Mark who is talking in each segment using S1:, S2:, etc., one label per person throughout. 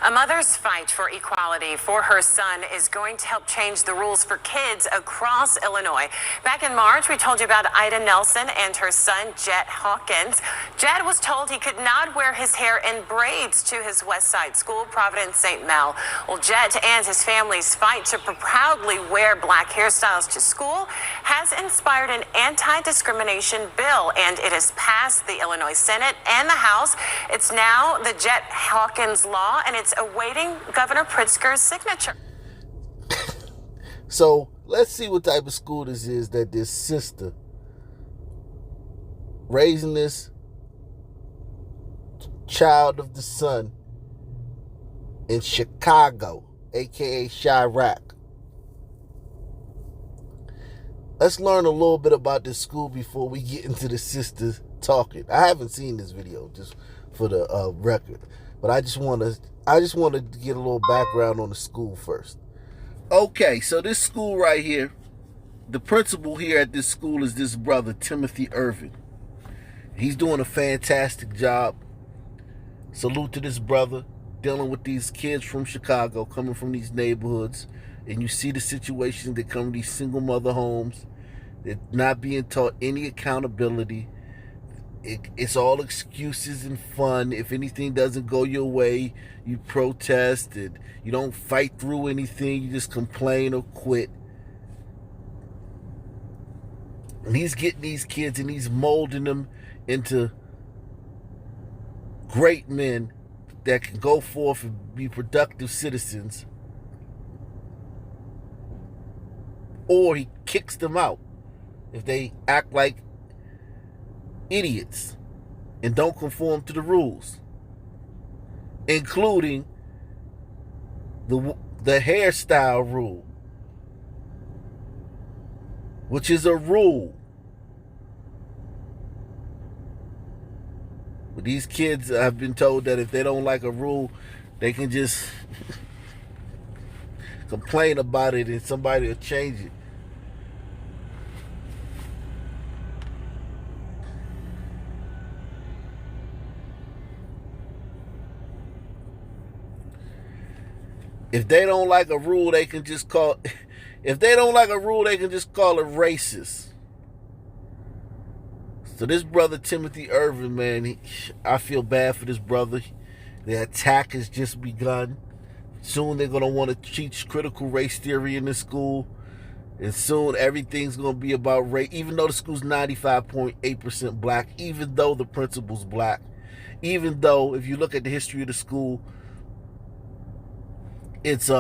S1: A mother's fight for equality for her son is going to help change the rules for kids across Illinois. Back in March, we told you about Ida Nelson and her son, Jet Hawkins. Jet was told he could not wear his hair in braids to his West Side school, Providence St. Mel. Well, Jet and his family's fight to proudly wear black hairstyles to school has inspired an anti-discrimination bill, and it has passed the Illinois Senate and the House. It's now the Jet Hawkins law, and it's awaiting Governor Pritzker's signature.
S2: So let's see what type of school this is that this sister raising this child of the sun in Chicago, aka Chirac. Let's learn a little bit about this school before we get into the sisters talking. I haven't seen this video, just for the record, but I just want to get a little background on the school first. Okay, so this school right here, the principal here at this school is this brother, Timothy Irvin. He's doing a fantastic job. Salute to this brother, dealing with these kids from Chicago, coming from these neighborhoods, and you see the situations that come to these single mother homes. They're not being taught any accountability. It's all excuses and fun. If anything doesn't go your way, you protest, and you don't fight through anything. You just complain or quit. And he's getting these kids and he's molding them into great men that can go forth and be productive citizens. Or he kicks them out if they act like idiots and don't conform to the rules, including the hairstyle rule, which is a rule. But these kids have been told that if they don't like a rule, they can just complain about it and somebody will change it. If they don't like a rule, they can just call it racist. So this brother, Timothy Irvin, man, I feel bad for this brother. The attack has just begun. Soon they're going to want to teach critical race theory in the school. And soon everything's going to be about race, even though the school's 95.8% black, even though the principal's black, even though if you look at the history of the school, it's in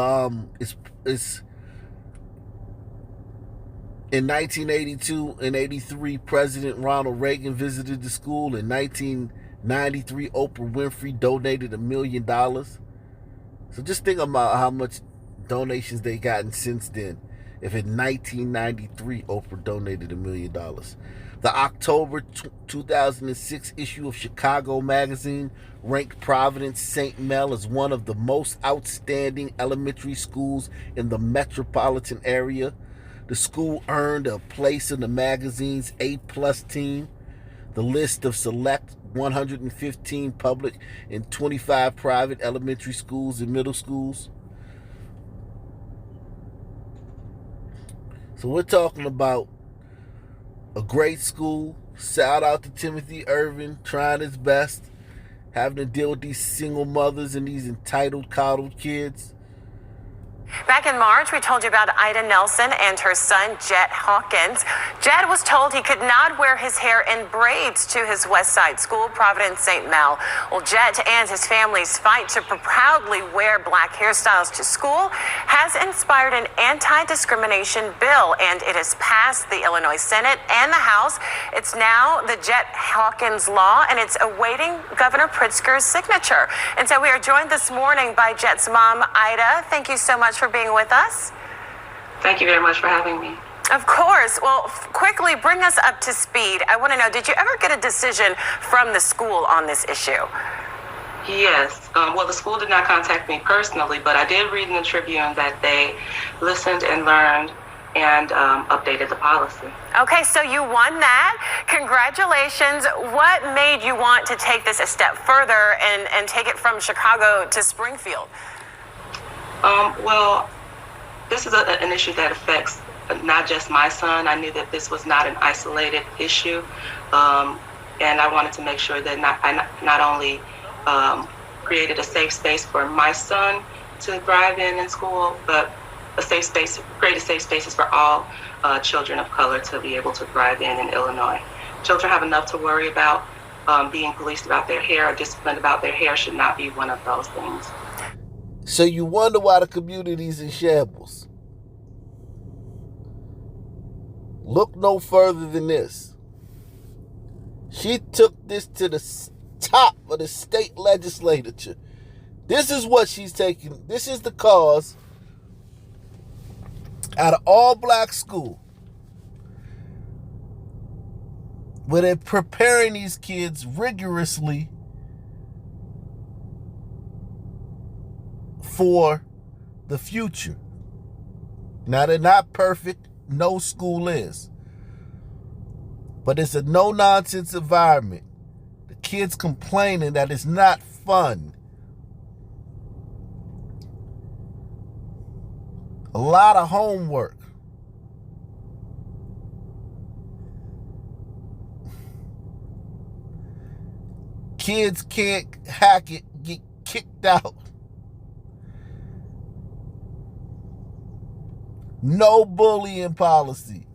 S2: 1982 and 83, President Ronald Reagan visited the school. In 1993, Oprah Winfrey donated $1 million. So just think about how much donations they gotten since then. If in 1993, Oprah donated $1 million. The October 2006 issue of Chicago Magazine ranked Providence St. Mel as one of the most outstanding elementary schools in the metropolitan area. The school earned a place in the magazine's A+ team, the list of select 115 public and 25 private elementary schools and middle schools. So we're talking about a great school. Shout out to Timothy Irvin, trying his best, having to deal with these single mothers and these entitled, coddled kids.
S1: Back in March, we told you about Ida Nelson and her son, Jet Hawkins. Jet was told he could not wear his hair in braids to his West Side school, Providence St. Mel. Well, Jet and his family's fight to proudly wear black hairstyles to school has inspired an anti-discrimination bill, and it has passed the Illinois Senate and the House. It's now the Jet Hawkins law, and it's awaiting Governor Pritzker's signature. And so we are joined this morning by Jet's mom, Ida. Thank you so much for being with us.
S3: Thank you very much for having me.
S1: Of course. Well, quickly bring us up to speed. I want to know, did you ever get a decision from the school on this issue?
S3: Yes. Well, the school did not contact me personally, but I did read in the Tribune that they listened and learned and updated the policy.
S1: Okay, so you won that. Congratulations. What made you want to take this a step further and take it from Chicago to Springfield?
S3: Well, this is an issue that affects not just my son. I knew that this was not an isolated issue, and I wanted to make sure that I not only created a safe space for my son to thrive in school, but created safe spaces for all children of color to be able to thrive in Illinois. Children have enough to worry about. Being policed about their hair or disciplined about their hair should not be one of those things.
S2: So you wonder why the community's in shambles. Look no further than this. She took this to the top of the state legislature. This is what she's taking. This is the cause at an all-black school where they're preparing these kids rigorously for the future. Now, they're not perfect. No school is. But it's a no-nonsense environment. The kids complaining that it's not fun. A lot of homework. Kids can't hack it, get kicked out. No bullying policy.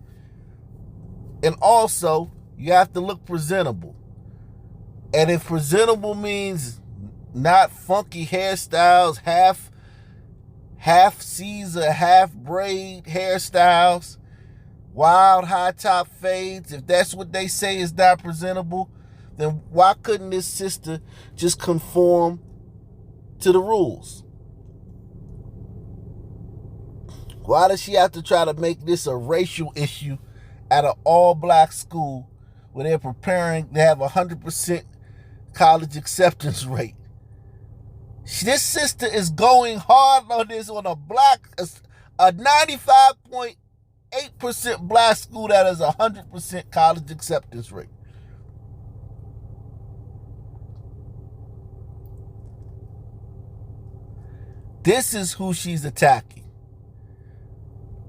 S2: And also, you have to look presentable. And if presentable means not funky hairstyles, half Caesar, half braid hairstyles, wild high top fades, if that's what they say is not presentable, then why couldn't this sister just conform to the rules? Why does she have to try to make this a racial issue at an all-black school where they're preparing to have 100% college acceptance rate? This sister is going hard on this on a 95.8% black school that has 100% college acceptance rate. This is who she's attacking.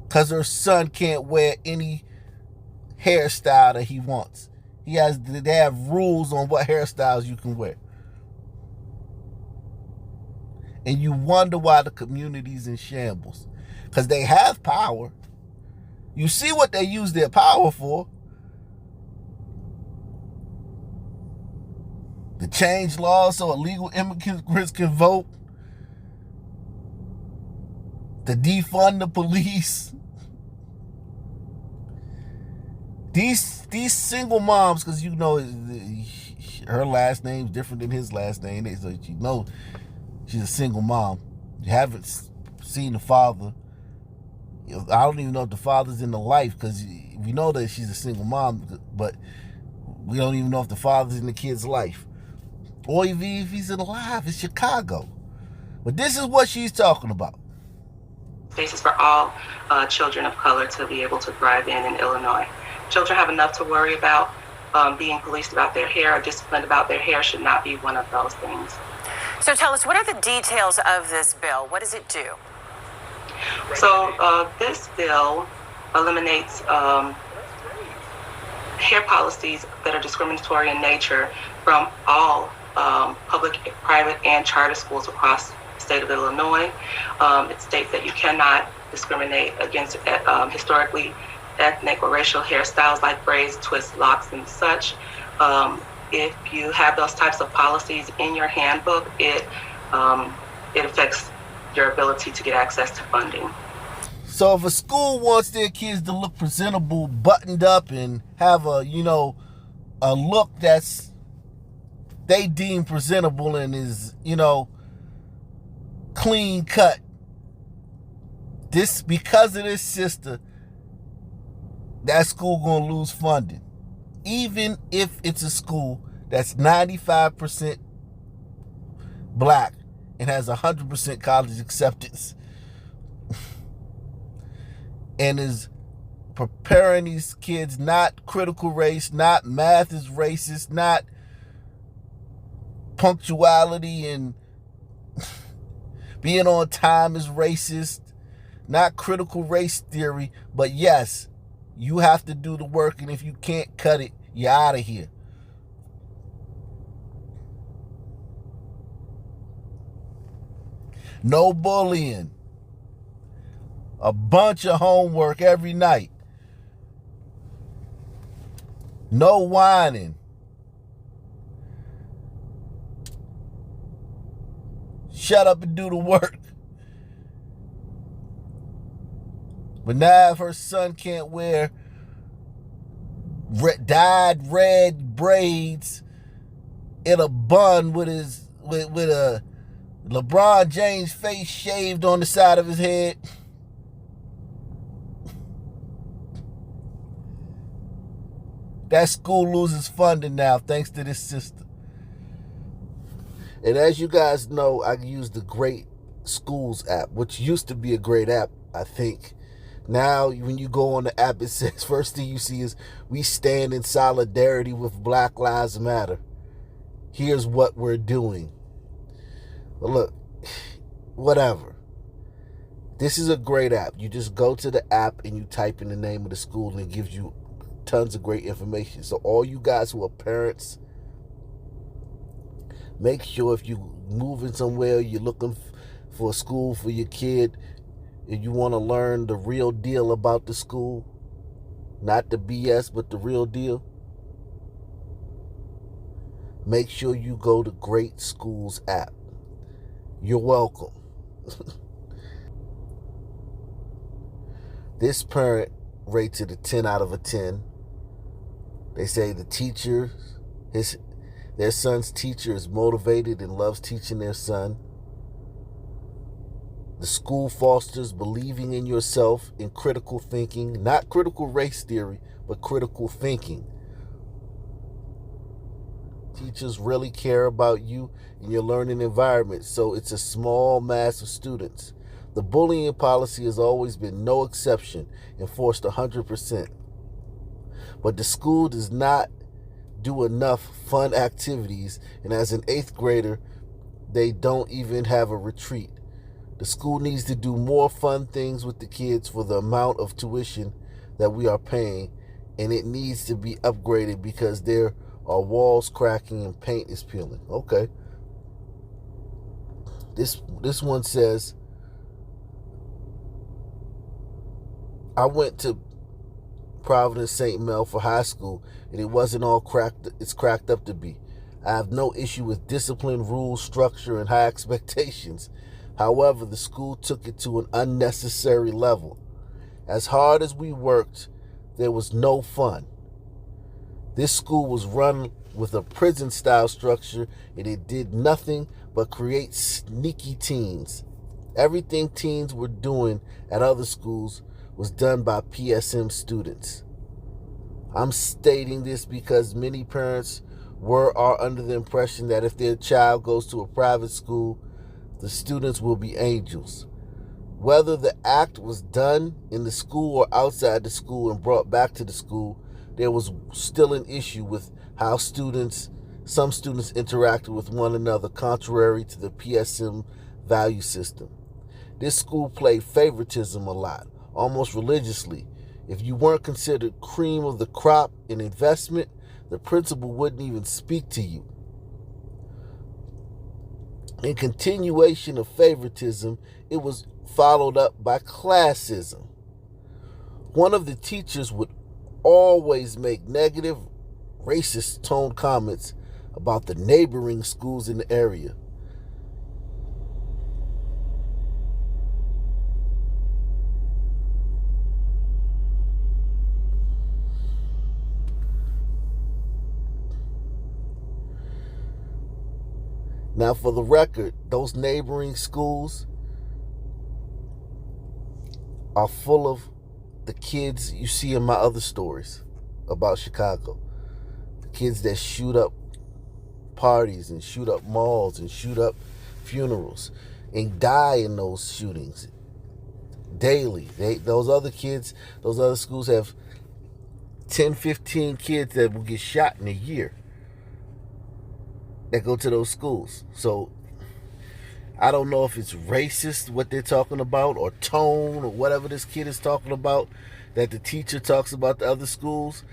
S2: Because her son can't wear any hairstyle that he wants. They have rules on what hairstyles you can wear. And you wonder why the community's in shambles. Because they have power. You see what they use their power for. To change laws so illegal immigrants can vote. To defund the police. These single moms, because you know her last name's different than his last name, so you know she's a single mom. You haven't seen the father. I don't even know if the father's in the life, because we know that she's a single mom, but we don't even know if the father's in the kid's life. Or if he's alive. It's Chicago. But this is what she's talking about.
S3: Spaces for all children of color to be able to thrive in Illinois. Children have enough to worry about. Being policed about their hair or disciplined about their hair should not be one of those things.
S1: So tell us, what are the details of this bill? What does it do?
S3: So this bill eliminates hair policies that are discriminatory in nature from all public, private, and charter schools across the state of Illinois. It states that you cannot discriminate against historically ethnic or racial hairstyles like braids, twists, locks, and such. If you have those types of policies in your handbook, it affects your ability to get access to funding.
S2: So if a school wants their kids to look presentable, buttoned up, and have a look that's they deem presentable and is, clean cut, because of this sister, that school gonna lose funding. Even if it's a school that's 95% black and has 100% college acceptance and is preparing these kids, not critical race, not math is racist, not punctuality and being on time is racist, not critical race theory, but yes, you have to do the work, and if you can't cut it, you're out of here. No bullying. A bunch of homework every night. No whining. Shut up and do the work. But now if her son can't wear dyed red braids in a bun with a LeBron James face shaved on the side of his head, that school loses funding now thanks to this system. And as you guys know, I use the Great Schools app, which used to be a great app, I think. Now, when you go on the app, it says, first thing you see is, we stand in solidarity with Black Lives Matter. Here's what we're doing. But look, whatever. This is a great app. You just go to the app and you type in the name of the school and it gives you tons of great information. So all you guys who are parents, make sure if you're moving somewhere, you're looking for a school for your kid, and you want to learn the real deal about the school, not the BS, but the real deal, make sure you go to Great Schools app. You're welcome. This parent rates it a 10 out of a 10. They say the teacher, their son's teacher is motivated and loves teaching their son. The school fosters believing in yourself and critical thinking, not critical race theory, but critical thinking. Teachers really care about you and your learning environment, so it's a small mass of students. The bullying policy has always been no exception, enforced 100%. But the school does not do enough fun activities, and as an 8th grader, they don't even have a retreat. The school needs to do more fun things with the kids for the amount of tuition that we are paying, and it needs to be upgraded because there are walls cracking and paint is peeling. Okay. This one says, I went to Providence St. Mel for high school, and it wasn't all it's cracked up to be. I have no issue with discipline, rules, structure, and high expectations. However, the school took it to an unnecessary level. As hard as we worked, there was no fun. This school was run with a prison-style structure, and it did nothing but create sneaky teens. Everything teens were doing at other schools was done by PSM students. I'm stating this because many parents are under the impression that if their child goes to a private school, the students will be angels. Whether the act was done in the school or outside the school and brought back to the school, there was still an issue with how some students interacted with one another contrary to the PSM value system. This school played favoritism a lot, almost religiously. If you weren't considered cream of the crop in investment, the principal wouldn't even speak to you. In continuation of favoritism, it was followed up by classism. One of the teachers would always make negative, racist toned comments about the neighboring schools in the area. Now, for the record, those neighboring schools are full of the kids you see in my other stories about Chicago. The kids that shoot up parties and shoot up malls and shoot up funerals and die in those shootings. daily. Those other kids, those other schools have 10, 15 kids that will get shot in a year that go to those schools. So I don't know if it's racist what they're talking about, or tone, or whatever this kid is talking about that the teacher talks about the other schools.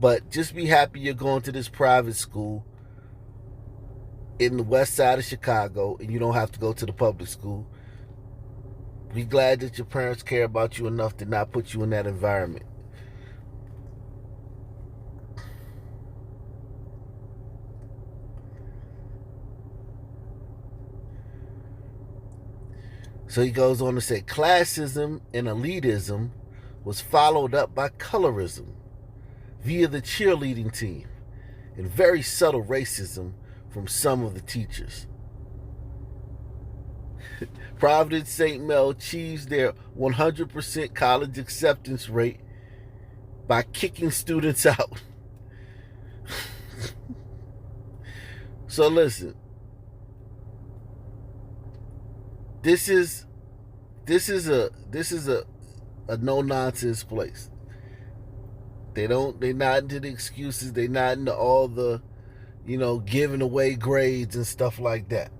S2: But just be happy you're going to this private school in the west side of Chicago and you don't have to go to the public school. Be glad that your parents care about you enough to not put you in that environment. So he goes on to say, classism and elitism was followed up by colorism via the cheerleading team, and very subtle racism from some of the teachers. Providence St. Mel achieves their 100% college acceptance rate by kicking students out. So listen, this is a no nonsense place. They're not into the excuses. They're not into all the, giving away grades and stuff like that.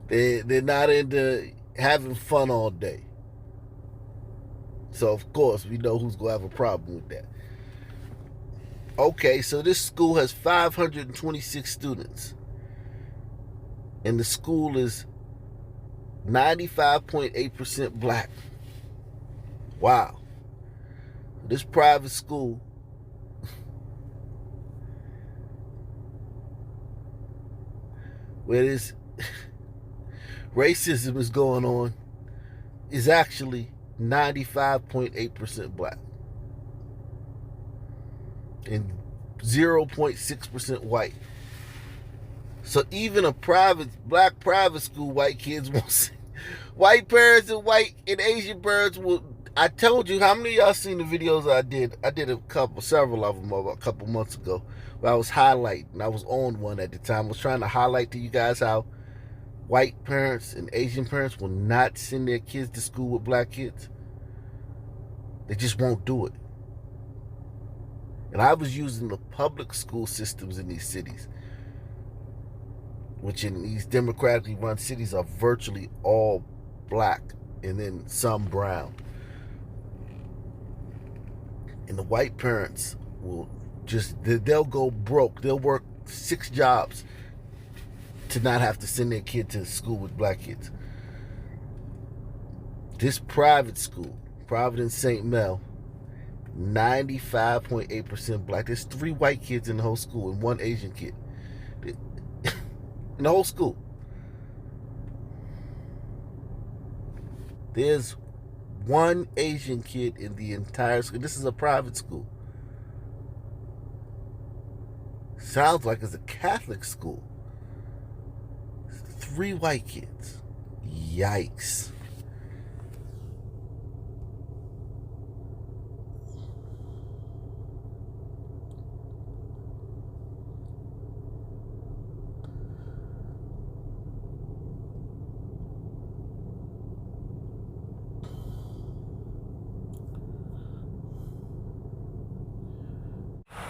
S2: They're not into having fun all day. So of course we know who's gonna have a problem with that. Okay, so this school has 526 students. And the school is 95.8% black. Wow. This private school where this racism is going on is actually 95.8% black and 0.6% white. So even a black private school, white kids won't see. White parents and Asian parents will. I told you, how many of y'all seen the videos I did? I did several of them a couple months ago, where I was highlighting. I was on one at the time. I was trying to highlight to you guys how white parents and Asian parents will not send their kids to school with black kids. They just won't do it. And I was using the public school systems in these cities, which in these democratically run cities are virtually all black and then some brown. And the white parents will they'll go broke. They'll work 6 jobs to not have to send their kid to school with black kids. This private school, Providence St. Mel, 95.8% black. There's 3 white kids in the whole school and 1 Asian kid. In the whole school. There's 1 Asian kid in the entire school. This is a private school. Sounds like it's a Catholic school. 3 white kids. Yikes.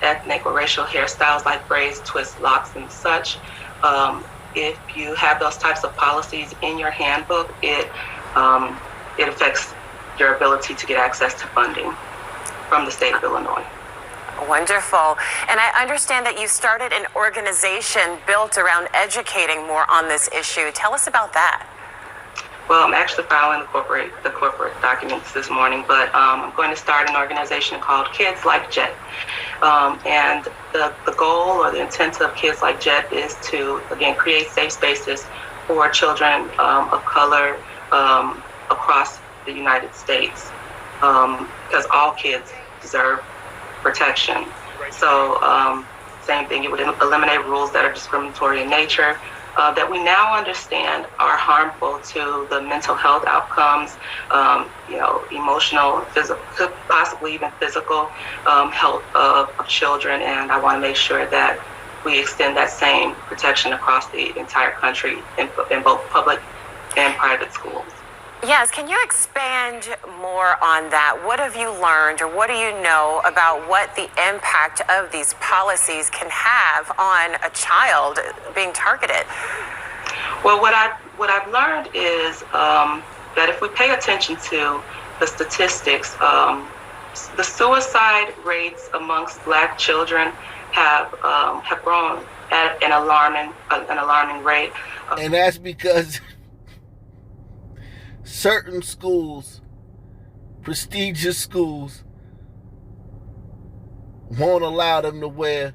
S3: Ethnic or racial hairstyles like braids, twists, locks, and such. If you have those types of policies in your handbook, it affects your ability to get access to funding from the state of Illinois.
S1: Wonderful. And I understand that you started an organization built around educating more on this issue. Tell us about that.
S3: Well, I'm actually filing the corporate documents this morning, but I'm going to start an organization called Kids Like Jet. And the goal or the intent of Kids Like Jet is to, again, create safe spaces for children of color across the United States, because all kids deserve protection. So same thing, it would eliminate rules that are discriminatory in nature, that we now understand are harmful to the mental health outcomes, emotional, physical, possibly even physical health of children. And I want to make sure that we extend that same protection across the entire country in both public in private schools.
S1: Yes, can you expand more on that? What have you learned, or what do you know about what the impact of these policies can have on a child being targeted?
S3: Well, what I've learned is that if we pay attention to the statistics, the suicide rates amongst Black children have grown at an alarming rate.
S2: And that's because certain schools, prestigious schools, won't allow them to wear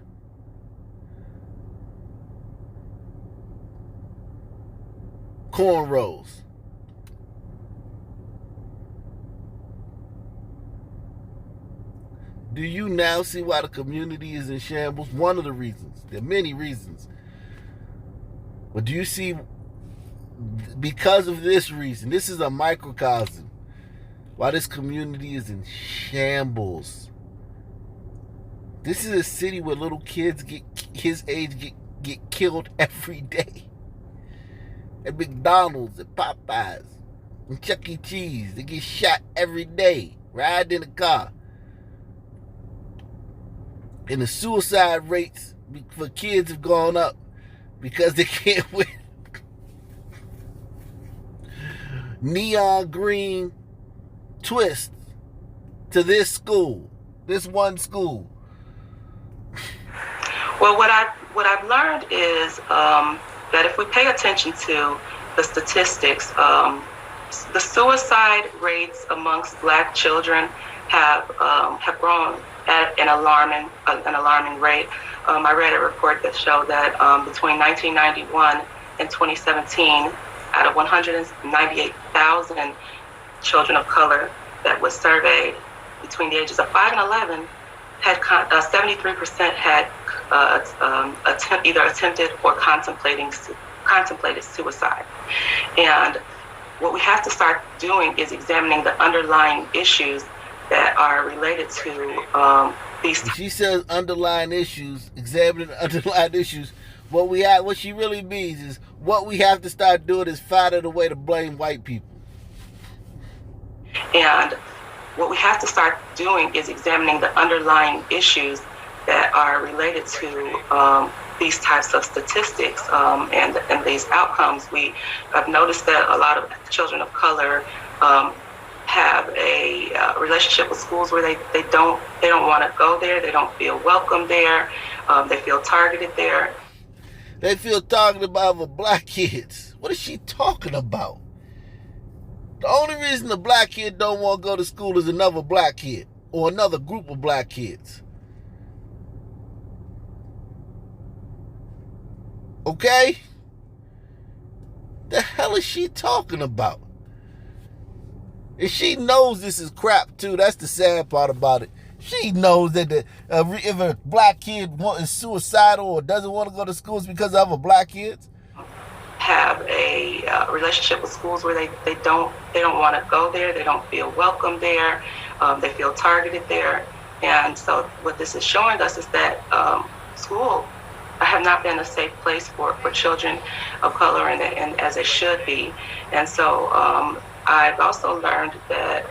S2: cornrows. Do you now see why the community is in shambles? One of the reasons. There are many reasons. But do you see, because of this reason, this is a microcosm, why this community is in shambles. This is a city where little kids his age get killed every day. At McDonald's, at Popeyes, and Chuck E. Cheese, they get shot every day, riding in a car. And the suicide rates for kids have gone up because they can't wear neon green twists to this one school.
S3: Well, what I've learned is that if we pay attention to the statistics, the suicide rates amongst Black children have grown at an alarming rate. I read a report that showed that between 1991 and 2017, out of 198,000 children of color that was surveyed between the ages of 5 and 11, had 73% had either attempted or contemplated suicide. And what we have to start doing is examining the underlying issues that are related to these.
S2: She says underlying issues, examining the underlying issues. What she really means is what we have to start doing is finding a way to blame white people.
S3: And what we have to start doing is examining the underlying issues that are related to these types of statistics and these outcomes. I've noticed that a lot of children of color have a relationship with schools where they don't want to go there. They don't feel welcome there. They feel targeted there.
S2: They feel targeted by other Black kids. What is she talking about? The only reason the Black kid don't want to go to school is another Black kid or another group of Black kids. Okay? The hell is she talking about? And she knows this is crap too. That's the sad part about it. She knows that if a Black kid is suicidal or doesn't want to go to school, it's because of other Black kids.
S3: Have a relationship with schools where they don't want to go there. They don't feel welcome there. They feel targeted there. And so what this is showing us is that school have not been a safe place for children of color, and as it should be. And so I've also learned that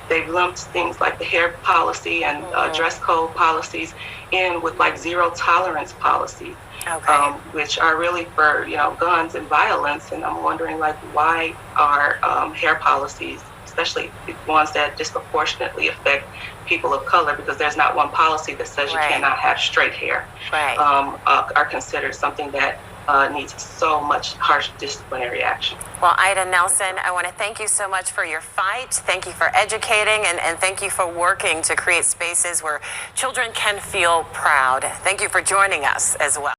S3: they've lumped things like the hair policy and dress code policies in with like zero tolerance policies,
S1: Okay.
S3: Which are really for guns and violence. And I'm wondering, like, why are hair policies, especially ones that disproportionately affect people of color, because there's not one policy that says you cannot have straight hair, are considered something that needs so much harsh disciplinary action.
S1: Well, Ida Nelson, I want to thank you so much for your fight. Thank you for educating, and thank you for working to create spaces where children can feel proud. Thank you for joining us as well.